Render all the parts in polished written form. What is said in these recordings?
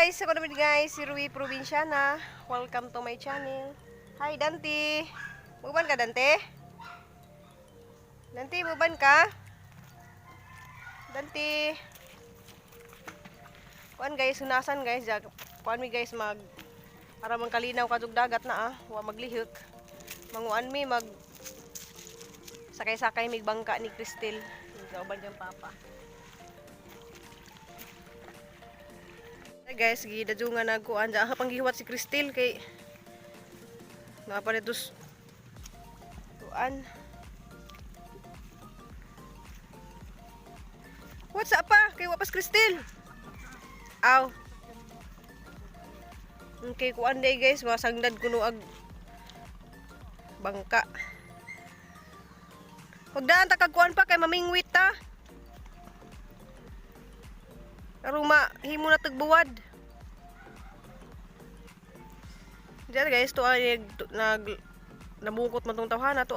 guys, ako naman guys, si Rui Provinciana. Welcome to my channel. Hi Dante. Buban ka Dante? Dante, buban ka? Dante. Kuan guys, hunasan guys, kuan mi guys para mangkalinaw kadug dagat na wa maglihok. Manguan mi sakay-sakay mig bangka ni Cristel. Kauban jang papa. Guys, gidadungan na ko anja panggiwat si Cristel kay naparetos tuan. What's up pa? Kay wapas Cristel. Aw. Okay, kuan day guys, masangdad kuno ag bangka. Pagdaan ta kag kuan pa kay mamingwit ta. Aruma himo na tagbuwad. Diyan guys, to ay nabungkot man tong tawhana to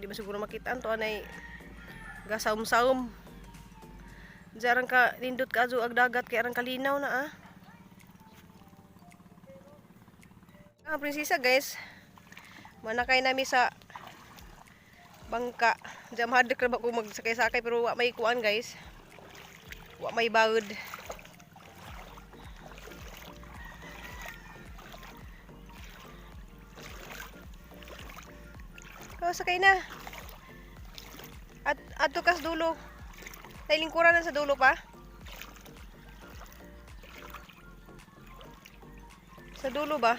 Di ba siguro makitaan to ay gasaum-saum. Jarang ka nindot ka ag dagat kay arang kalinaw na prinsesa guys. Manakay nami sa bangka. Diyan mahadlik ra ba ko magsakay-sakay pero wa may kuan guys. Wa may bawod. Kau sakay na. Adto kas dulo. Nailingkuran na sa dulo pa. Sa dulo ba?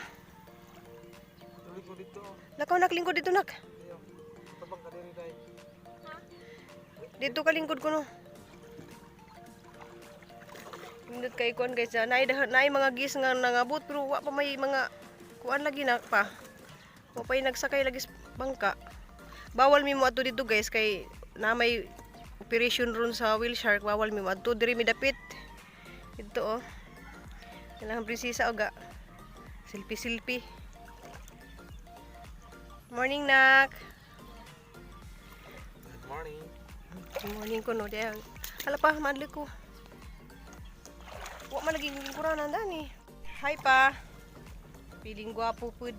Lakaw naklingkod dito nak. Dito ka lingkod ko no. Pindot kay kuan guys, naay mga gis nga nangabot pero wa pa may mga kuan lagi na pa. Wa pa nagsakay lagi sa bangka. Bawal mi mo adto dito guys kay na may operation ron sa whale shark, bawal mi mo adto diri mi dapit. Dito Kailangan prinsesa oga. Selfie. Morning nak. Good morning. Good morning ko no diyan. Hala pa madli ko. Wa man lagi kuranan dani. Hi pa. Piling gwapo pud.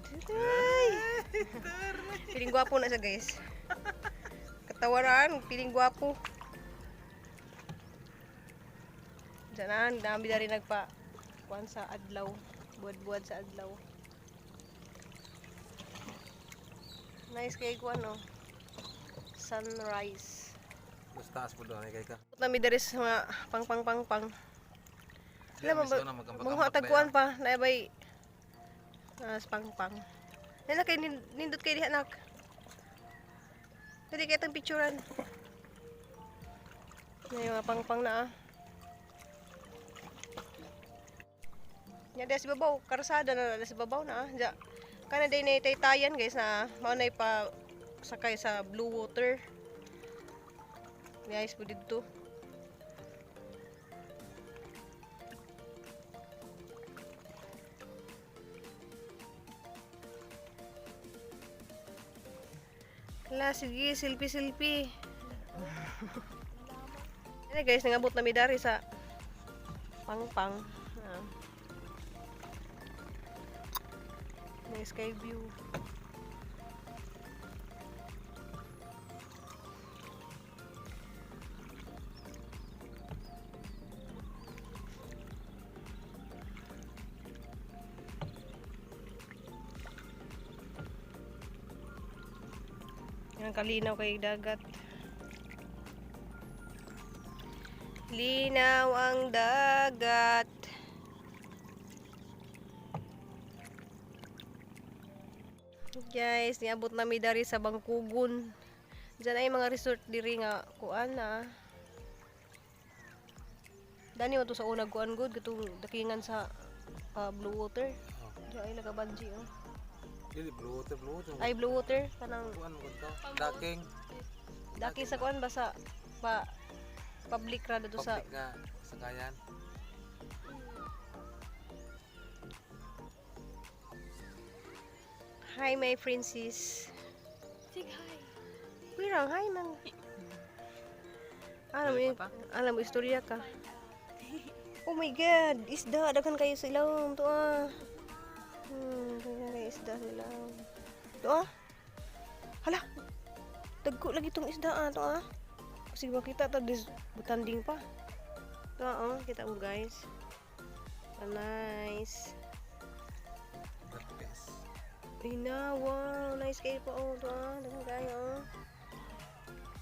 Piling gwapo na siya guys. Katawaran, piling gwapo. Diyan dami dari nagpa kuan sa adlaw. Buad-buad sa adlaw. Nice kay kuan no. Sunrise. Mas taas po doon kay ka. Nami dari sa mga pang. Alam mo, mga tagkuan pa, naibay pang. Nila kay nindot kay diha nak. Dili kay tang picturean. May mga pang na Nya des babaw, karsada na des babaw na Ja. Kana day na taytayan guys na mao nay pa sakay sa blue water. Guys po dito. Hala, sige, selfie. Yan guys, nangabot na midari sa pang. Nice sky view. Yan kalinaw kay dagat. Linaw ang dagat. Guys, niabot na mi dari sa Bangkugon. Diyan ay mga resort diri nga kuan Dani mo to sa unag kuan good katong dakingan sa blue water. Diyan ay naka-bungee Dili blue water. Ay blue water kanang Kuan mo to. Daking sa kuan ba sa public ra dito sa public nga sakayan. Hi my princess. Say hi. Wirang hi man. Alam mo istorya ka. Oh my god, isda daghan kayo sa ilawom to ah. Daghan kayo isda sa ilawom. To ah. Hala. Dagko lagi tong isda ah to ah. Kasi makita ta dis butanding pa. To ah, kita mo guys. Nice. Berpes. Linawa, nice kayo po oh, to ah, daghan kayo oh.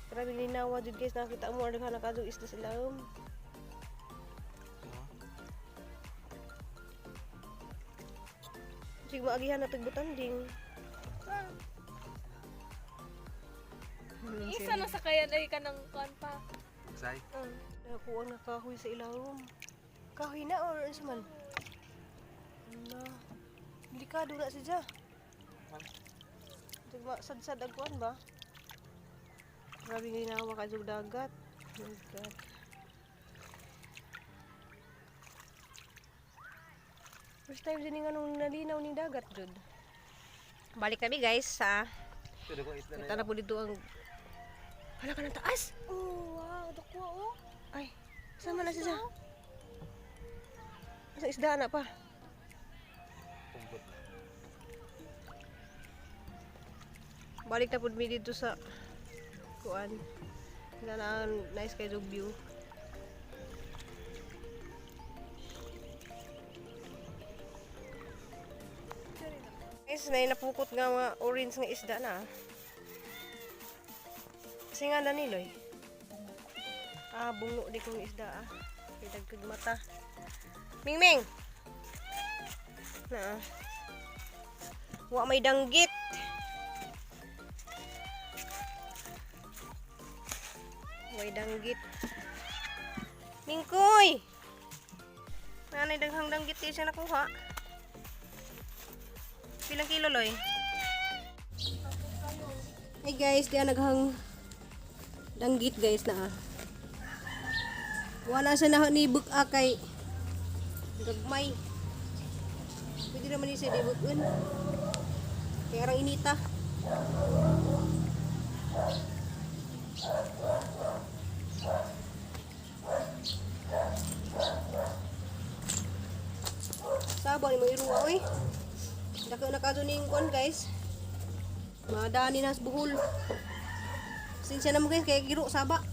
Grabe linawa jud guys, nakita mo daghan na kadto isda sa ilawom. Sige maagihan na tagbutanding. Isa na sa kaya ay ka ng kuan pa. Say. Nakuha na kahoy sa ilawom. Kahoy na or ano man? Ano? Delikado na siya. Digma sad-sad ang kuan ba? Grabe ginawa ka jug dagat. Oh my god. First time din nga nung nalinaw ning dagat jud. Balik kami guys sa Pwede ko isda kita na po dito ang hala ka ng taas. Oh, wow, dako oh. Ay, sama na siya. Sa isda na pa. Pumpot. Balik na po mi dito sa kuan. Na nice kayo view. Guys, may napukot nga mga orange nga isda na. Kasi nga Daniloy. Ah, bungo di kong isda ah. Pinagkag mata. Mingming! Na. Wa may danggit. May danggit. Mingkoy! Nanay daghang danggit di siya nakuha. Pilang kilo loy? Hey guys, diyan naghang danggit guys na. Wala sa nahonibuk akay gagmay. Pwede naman ni siya dibukun. Kaya arang inita. Sabaw ni mo iruwa oy. Dako na kadto ning kon guys. Madani nas buhol. Sinsya na mo guys kay giro saba.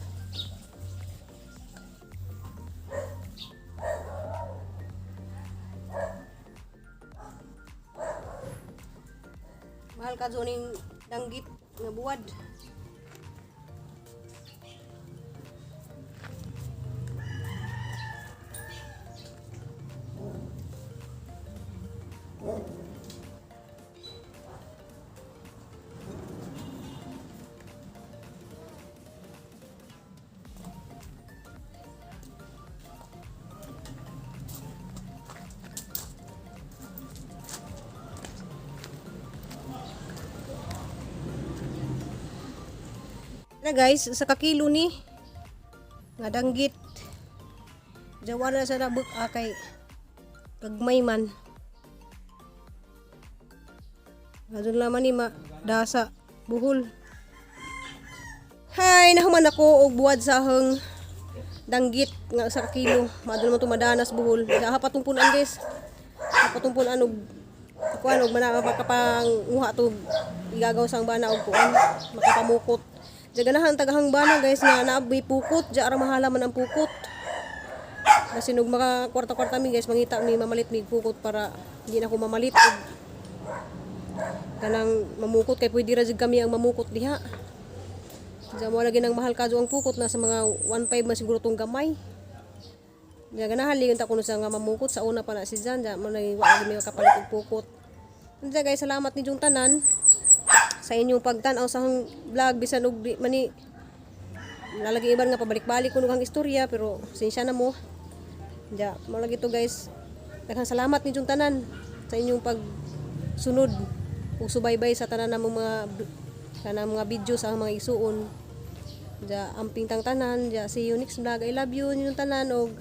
Mahal kadto ning danggit nga buwad. Na guys, sa kakilo ni nga danggit. Jawa na sa nabuk akay gagmay man. Adun laman ni dasa buhol. Hay, nahuman ako og buwad sa hang danggit nga sa kakilo. Madun mo to madanas buhol. Sa hapatong punan guys. Hapatong punan og kuan og manakapang uha to igagaw sang bana og kuan makapamukot. Jaganahan tagahang bana guys nga naaboy pukot, ja ara mahala man ang pukot. Kasi nog maka kwarta-kwarta mi guys mangita mi mamalit mi pukot para hindi na ko mamalit og kanang mamukot kay pwede ra jud kami ang mamukot diha. Ja mo lagi nang mahal kadto ang pukot na sa mga 1.5 man siguro tong gamay. Jaganahan ligon ta kuno sa nga mamukot sa una pa na si Jan, ja mo lagi wa mi makapalit og pukot. Unsa guys, salamat ni jung tanan sa inyong pagtan-aw sa akong vlog bisan og di mani lalagi iban nga pabalik-balik kuno kang istorya pero sinsya na mo. Ja, mo lagi to guys. Daghang salamat ni jung tanan sa inyong pagsunod ug subaybay sa tanan namong mga video sa mga isuon. Ja, amping tang tanan. Ja, see you next vlog. I love you ninyong tanan og